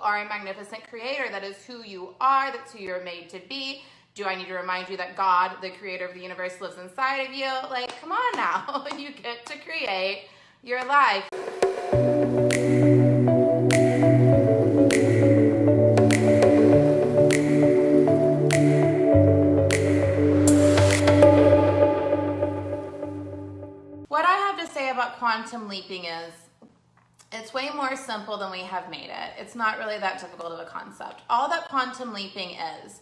are a magnificent creator. That is who you are. That's who you're made to be. Do I need to remind you that God, the creator of the universe, lives inside of you? Like, come on now. You get to create your life. What I have to say about quantum leaping is it's way more simple than we have made it. It's not really that difficult of a concept. All that quantum leaping is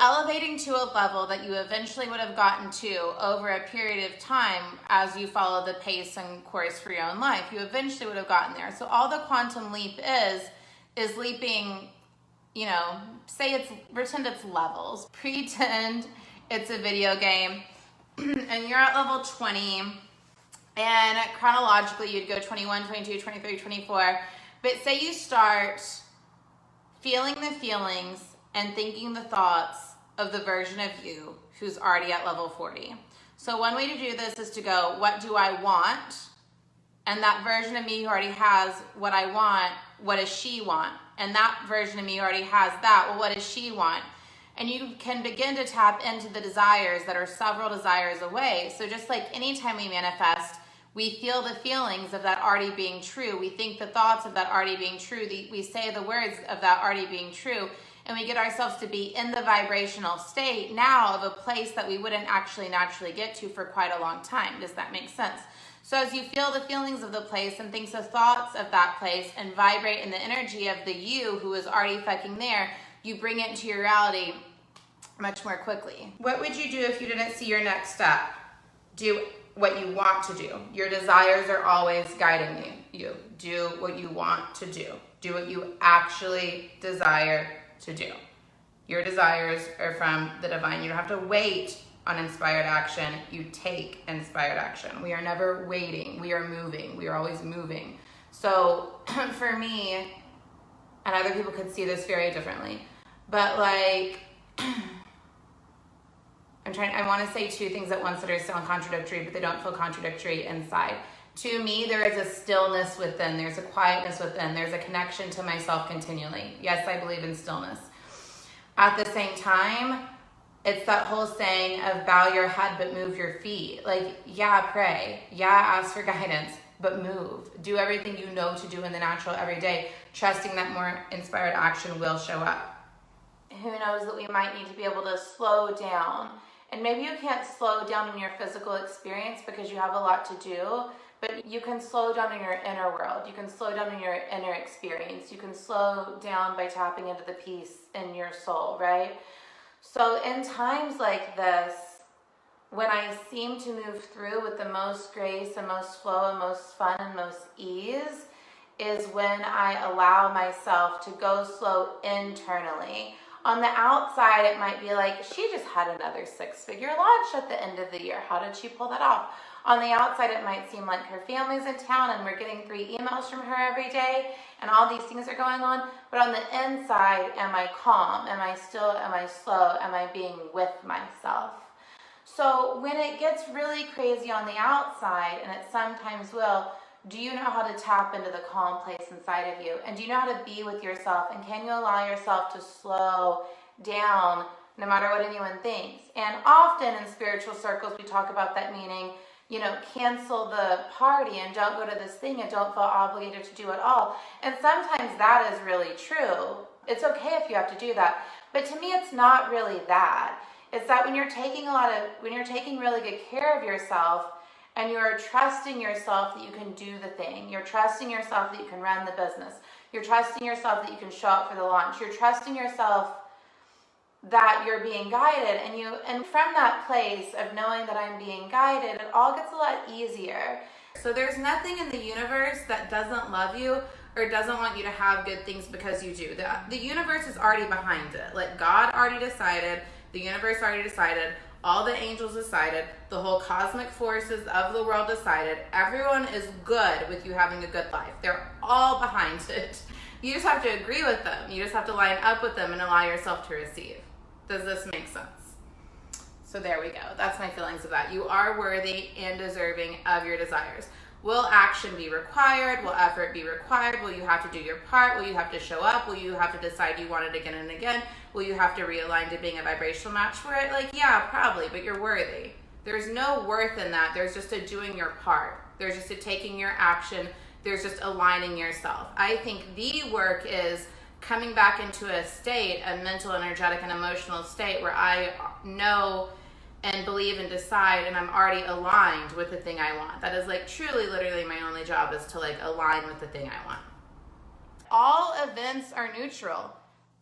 elevating to a level that you eventually would have gotten to over a period of time as you follow the pace and course for your own life. You eventually would have gotten there. So all the quantum leap is leaping, you know, pretend it's levels. Pretend it's a video game and you're at level 20 and chronologically you'd go 21, 22, 23, 24. But say you start feeling the feelings and thinking the thoughts of the version of you who's already at level 40. So one way to do this is to go, what do I want? And that version of me who already has what I want, what does she want? And that version of me who already has that, well, what does she want? And you can begin to tap into the desires that are several desires away. So just like anytime we manifest, we feel the feelings of that already being true. We think the thoughts of that already being true. We say the words of that already being true. And we get ourselves to be in the vibrational state now of a place that we wouldn't actually naturally get to for quite a long time. Does that make sense? So as you feel the feelings of the place and think the thoughts of that place and vibrate in the energy of the you who is already fucking there, you bring it into your reality much more quickly. What would you do if you didn't see your next step? Do what you want to do. Your desires are always guiding you. Do what you want to do. Do what you actually desire to do. Your desires are from the divine. You don't have to wait on inspired action. You take inspired action. We are never waiting. We are moving. We are always moving. So for me, and other people could see this very differently, but like, I want to say two things at once that are sound contradictory, but they don't feel contradictory inside. To me, there is a stillness within. There's a quietness within. There's a connection to myself continually. Yes, I believe in stillness. At the same time, it's that whole saying of bow your head but move your feet. Like, yeah, pray. Yeah, ask for guidance, but move. Do everything you know to do in the natural every day, trusting that more inspired action will show up. Who knows that we might need to be able to slow down. And maybe you can't slow down in your physical experience because you have a lot to do, but you can slow down in your inner world. You can slow down in your inner experience. You can slow down by tapping into the peace in your soul, right? So in times like this, when I seem to move through with the most grace and most flow and most fun and most ease, is when I allow myself to go slow internally. On the outside, it might be like, she just had another 6-figure launch at the end of the year. How did she pull that off? On the outside, it might seem like her family's in town and we're getting 3 emails from her every day and all these things are going on. But on the inside, am I calm? Am I still? Am I slow? Am I being with myself? So when it gets really crazy on the outside, and it sometimes will, do you know how to tap into the calm place inside of you? And do you know how to be with yourself? And can you allow yourself to slow down no matter what anyone thinks? And often in spiritual circles, we talk about that meaning, you know, cancel the party and don't go to this thing and don't feel obligated to do it all. And sometimes that is really true. It's okay if you have to do that. But to me, it's not really that. It's that when you're taking really good care of yourself, and you're trusting yourself that you can do the thing. You're trusting yourself that you can run the business. You're trusting yourself that you can show up for the launch. You're trusting yourself that you're being guided. And from that place of knowing that I'm being guided, it all gets a lot easier. So there's nothing in the universe that doesn't love you or doesn't want you to have good things because you do. The universe is already behind it. Like, God already decided. The universe already decided. All the angels decided, the whole cosmic forces of the world decided, everyone is good with you having a good life. They're all behind it. You just have to agree with them. You just have to line up with them and allow yourself to receive. Does this make sense? So there we go. That's my feelings of that. You are worthy and deserving of your desires. Will action be required? Will effort be required? Will you have to do your part? Will you have to show up? Will you have to decide you want it again and again? Will you have to realign to being a vibrational match for it? Like, yeah, probably, but you're worthy. There's no worth in that. There's just a doing your part. There's just a taking your action. There's just aligning yourself. I think the work is coming back into a state, a mental, energetic, and emotional state where I know and believe and decide, and I'm already aligned with the thing I want. That is like truly, literally my only job is to like align with the thing I want. All events are neutral.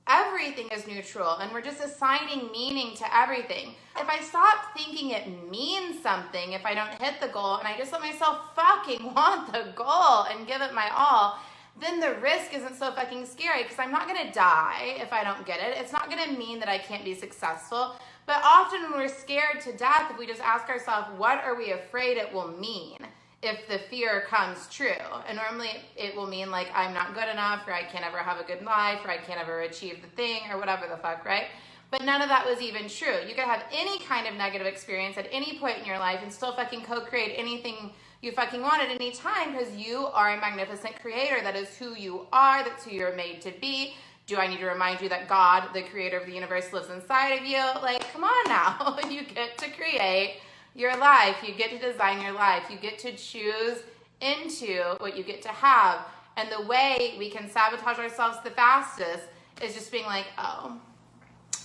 Everything is neutral, and we're just assigning meaning to everything. If I stop thinking it means something, if I don't hit the goal, and I just let myself fucking want the goal and give it my all, then the risk isn't so fucking scary, because I'm not gonna die if I don't get it. It's not gonna mean that I can't be successful. But often when we're scared to death, if we just ask ourselves, what are we afraid it will mean if the fear comes true? And normally it will mean like, I'm not good enough, or I can't ever have a good life, or I can't ever achieve the thing, or whatever the fuck, right? But none of that was even true. You could have any kind of negative experience at any point in your life and still fucking co-create anything you fucking want at any time, because you are a magnificent creator. That is who you are. That's who you're made to be. Do I need to remind you that God, the creator of the universe, lives inside of you? Like, come on now. You get to create your life. You get to design your life. You get to choose into what you get to have. And the way we can sabotage ourselves the fastest is just being like, oh,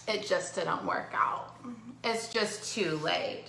it just didn't work out. It's just too late.